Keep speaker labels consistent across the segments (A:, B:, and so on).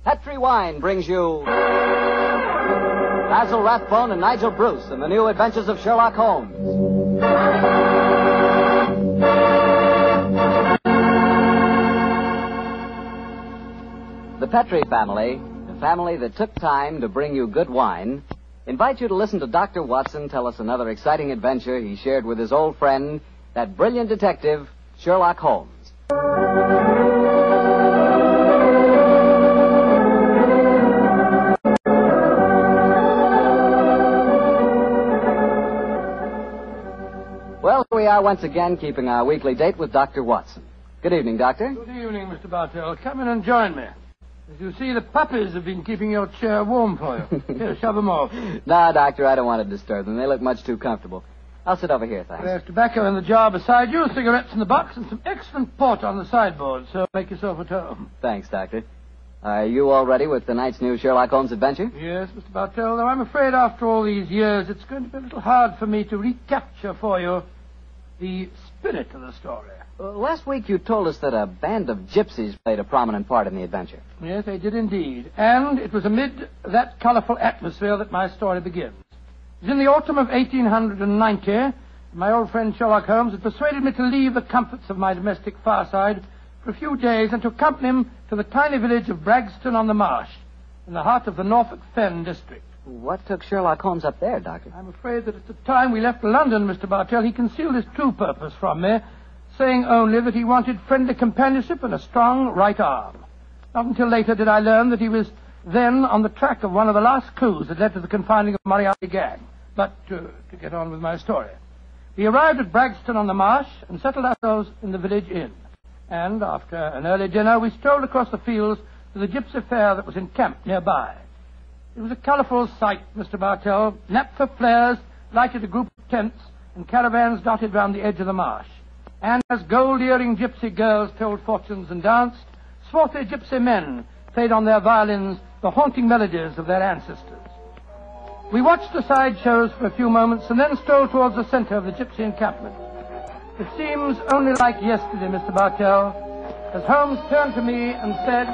A: Petri Wine brings you Basil Rathbone and Nigel Bruce in the new adventures of Sherlock Holmes. The Petri family, the family that took time to bring you good wine, invite you to listen to Dr. Watson tell us another exciting adventure he shared with his old friend, that brilliant detective, Sherlock Holmes. Well, here we are once again, keeping our weekly date with Dr. Watson. Good evening, Doctor.
B: Good evening, Mr. Bartell. Come in and join me. As you see, the puppies have been keeping your chair warm for you. Here, shove them off.
A: No, Doctor, I don't want to disturb them. They look much too comfortable. I'll sit over here, thanks.
B: There's tobacco in the jar beside you, cigarettes in the box, and some excellent port on the sideboard, so make yourself at home.
A: Thanks, Doctor. Are you all ready with tonight's new Sherlock Holmes adventure?
B: Yes, Mr. Bartell, though I'm afraid after all these years, it's going to be a little hard for me to recapture for you the spirit of the story.
A: Last week you told us that a band of gypsies played a prominent part in the adventure.
B: Yes, they did indeed. And it was amid that colorful atmosphere that my story begins. It was in the autumn of 1890. My old friend Sherlock Holmes had persuaded me to leave the comforts of my domestic fireside for a few days and to accompany him to the tiny village of Bragston-on-the-Marsh, in the heart of the Norfolk Fen district.
A: What took Sherlock Holmes up there, Doctor?
B: I'm afraid that at the time we left London, Mr. Bartell, he concealed his true purpose from me, saying only that he wanted friendly companionship and a strong right arm. Not until later did I learn that he was then on the track of one of the last coups that led to the confining of the Moriarty gang. But to get on with my story. We arrived at Bragston-on-the-Marsh and settled ourselves in the village inn. And after an early dinner, we strolled across the fields to the gypsy fair that was encamped nearby. It was a colourful sight, Mr. Bartell. Naphtha flares lighted a group of tents and caravans dotted round the edge of the marsh. And as gold-earring gypsy girls told fortunes and danced, swarthy gypsy men played on their violins the haunting melodies of their ancestors. We watched the side shows for a few moments and then strolled towards the center of the gypsy encampment. It seems only like yesterday, Mr. Bartell, as Holmes turned to me and said...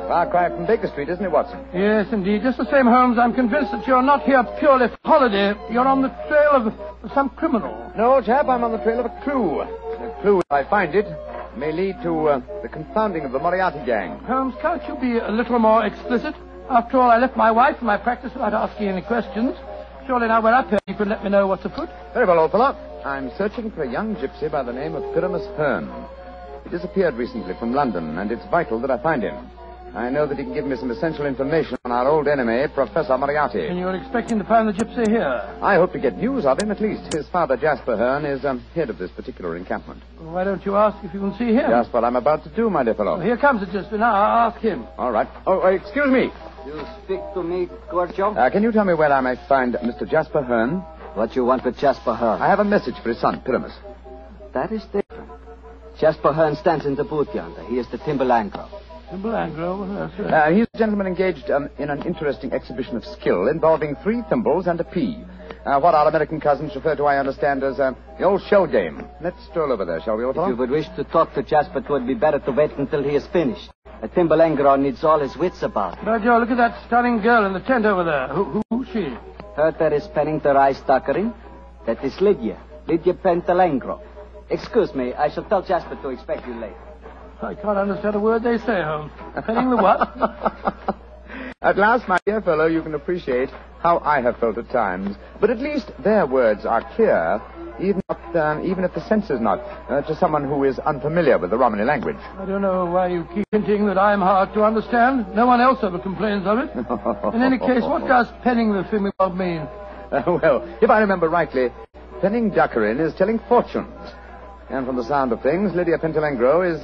C: Far cry from Baker Street, isn't it, Watson?
B: Yes, indeed. Just the same, Holmes, I'm convinced that you're not here purely for holiday. You're on the trail of some criminal.
C: No, chap, I'm on the trail of a clue. The clue, if I find it, may lead to the confounding of the Moriarty gang.
B: Holmes, can't you be a little more explicit? After all, I left my wife and my practice without asking any questions. Surely now we're up here, you can let me know what's afoot.
C: Very well, old fellow. I'm searching for a young gypsy by the name of Pyramus Hearn. He disappeared recently from London, and it's vital that I find him. I know that he can give me some essential information on our old enemy, Professor Moriarty.
B: And you're expecting to find the gypsy here?
C: I hope to get news of him, at least. His father, Jasper Hearn, is head of this particular encampment.
B: Well, why don't you ask if you can see him?
C: Just what I'm about to do, my dear fellow.
B: Well, here comes the gypsy. Now, I'll ask him.
C: All right. Oh, excuse me.
A: You speak to me, Gorgio?
C: Can you tell me where I may find Mr. Jasper Hearn?
A: What you want with Jasper Hearn?
C: I have a message for his son, Pyramus.
A: That is different. Jasper Hearn stands in the booth yonder. He is the Timberlangro.
B: Timberlangro? Yes, sir.
C: He's a gentleman engaged in an interesting exhibition of skill involving 3 thimbles and a pea. What our American cousins refer to, I understand, as the old shell game. Let's stroll over there, shall we, old fellow?
A: If you would wish to talk to Jasper, it would be better to wait until he is finished. A Timberlangro needs all his wits about.
B: Now, Joe, look at that stunning girl in the tent over there. Who's she?
A: Her that is penning the rice tuckering. That is Lydia Pentalangro. Excuse me, I shall tell Jasper to expect you later.
B: I can't understand a word they say, Holmes. Penning the what?
C: At last, my dear fellow, you can appreciate how I have felt at times. But at least their words are clear, even if the sense is not, to someone who is unfamiliar with the Romany language.
B: I don't know why you keep hinting that I'm hard to understand. No one else ever complains of it. In any case, what does penning the thingamabob mean?
C: Well, if I remember rightly, penning duckerin is telling fortunes. And from the sound of things, Lydia Pentalangro is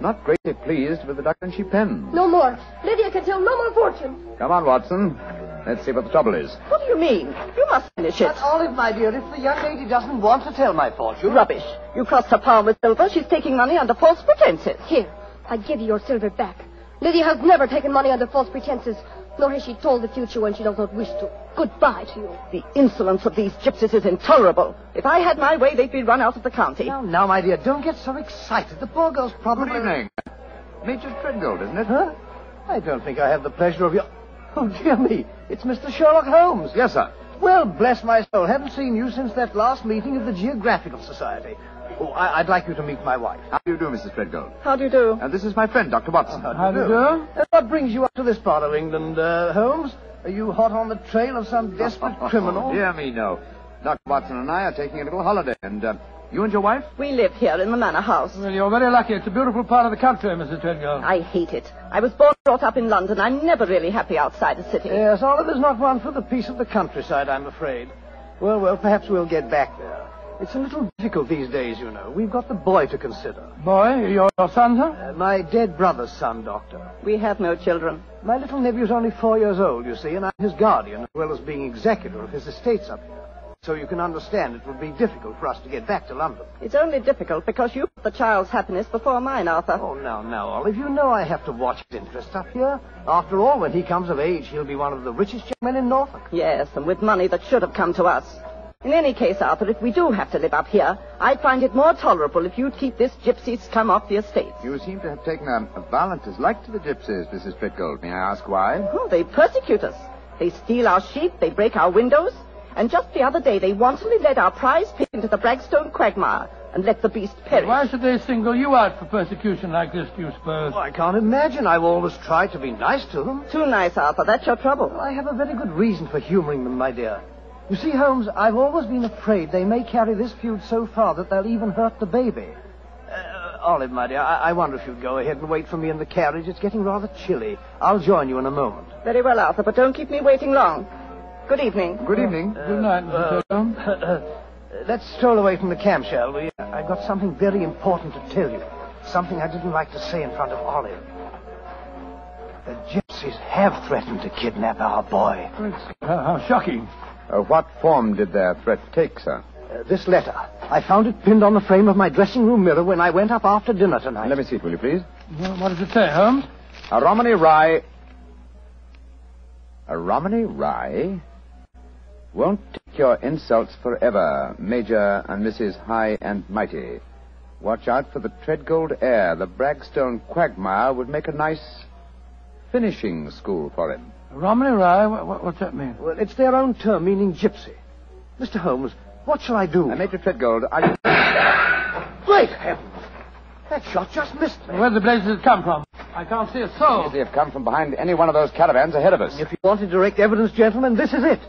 C: not greatly pleased with the duckerin she pens.
D: No more. Lydia can tell no more fortune.
C: Come on, Watson. Let's see what the trouble is.
E: What do you mean? You must finish it.
F: But, Olive, my dear, if the young lady doesn't want to tell my fortune...
E: Rubbish. You crossed her palm with silver. She's taking money under false pretenses.
D: Here, I give you your silver back. Lydia has never taken money under false pretenses, nor has she told the future when she does not wish to. Goodbye to you.
E: The insolence of these gypsies is intolerable. If I had my way, they'd be run out of the county.
F: Now, my dear, don't get so excited. The poor girl's probably...
C: Good evening. Major Treadgold, isn't it?
F: Huh? I don't think I have the pleasure of your... Oh, dear me. It's Mr. Sherlock Holmes.
C: Yes, sir.
F: Well, bless my soul. Haven't seen you since that last meeting of the Geographical Society. Oh, I'd like you to meet my wife.
C: How do you do, Mrs. Treadgold?
E: How do you do?
C: This is my friend, Dr. Watson.
B: How do you do?
F: What brings you up to this part of England, Holmes? Are you hot on the trail of some desperate criminal?
C: Dear me, no. Dr. Watson and I are taking a little holiday, and you and your wife?
E: We live here in the manor house.
B: Well, you're very lucky. It's a beautiful part of the country, Mrs. Treadgold.
E: I hate it. I was born and brought up in London. I'm never really happy outside the city.
F: Yes, Oliver's not one for the peace of the countryside, I'm afraid. Well, perhaps we'll get back there. It's a little difficult these days, you know. We've got the boy to consider.
B: Boy, your son, sir?
F: My dead brother's son, Doctor.
E: We have no children.
F: My little nephew's only 4 years old, you see, and I'm his guardian, as well as being executor of his estates up here. So you can understand it would be difficult for us to get back to London.
E: It's only difficult because you put the child's happiness before mine, Arthur.
F: Oh, now, Olive, you know I have to watch his interests up here. After all, when he comes of age, he'll be one of the richest young men in Norfolk.
E: Yes, and with money that should have come to us. In any case, Arthur, if we do have to live up here, I'd find it more tolerable if you'd keep this gypsy scum off the estate.
C: You seem to have taken a violent dislike to the gypsies, Mrs. Treadgold. May I ask why?
E: Oh, they persecute us. They steal our sheep, they break our windows, and just the other day they wantonly led our prize pig into the Bragstone quagmire and let the beast perish.
B: Why should they single you out for persecution like this, do you suppose?
F: Oh, I can't imagine. I've always tried to be nice to them.
E: Too nice, Arthur. That's your trouble.
F: I have a very good reason for humoring them, my dear. You see, Holmes, I've always been afraid they may carry this feud so far that they'll even hurt the baby. Olive, my dear, I wonder if you'd go ahead and wait for me in the carriage. It's getting rather chilly. I'll join you in a moment.
E: Very well, Arthur, but don't keep me waiting long. Good evening.
C: Good evening.
B: Good night, Mr. Treadgold.
F: Let's stroll away from the camp, shall we? I've got something very important to tell you. Something I didn't like to say in front of Olive. The gypsies have threatened to kidnap our boy.
B: How shocking.
C: What form did their threat take, sir?
F: This letter. I found it pinned on the frame of my dressing room mirror when I went up after dinner tonight.
C: Let me see it, will you, please?
B: Well, what does it say, Holmes?
C: A Romany Rye... A Romany Rye? Won't take your insults forever, Major and Mrs. High and Mighty. Watch out for the Treadgold heir. The Bragstone quagmire would make a nice finishing school for him.
B: Romney Rye? What's that mean?
F: Well, it's their own term, meaning gypsy. Mr. Holmes, what shall I do?
C: Major Treadgold,
F: Great heavens! That shot just missed me.
B: Where the blazes come from? I can't see a soul.
C: They have come from behind any one of those caravans ahead of us.
F: If you wanted direct evidence, gentlemen, this is it.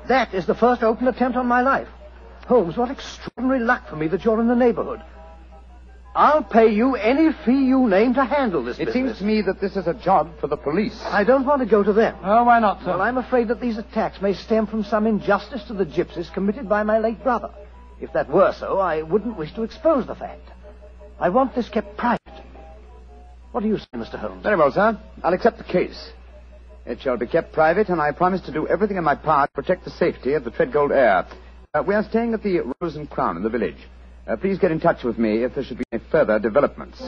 F: That is the first open attempt on my life. Holmes, what extraordinary luck for me that you're in the neighborhood. I'll pay you any fee you name to handle this business.
C: It seems to me that this is a job for the police.
F: I don't want to go to them.
B: Oh, why not, sir?
F: Well, I'm afraid that these attacks may stem from some injustice to the gypsies committed by my late brother. If that were so, I wouldn't wish to expose the fact. I want this kept private. What do you say, Mr. Holmes?
C: Very well, sir. I'll accept the case. It shall be kept private, and I promise to do everything in my power to protect the safety of the Treadgold heir. We are staying at the Rose and Crown in the village. Please get in touch with me if there should be any further developments.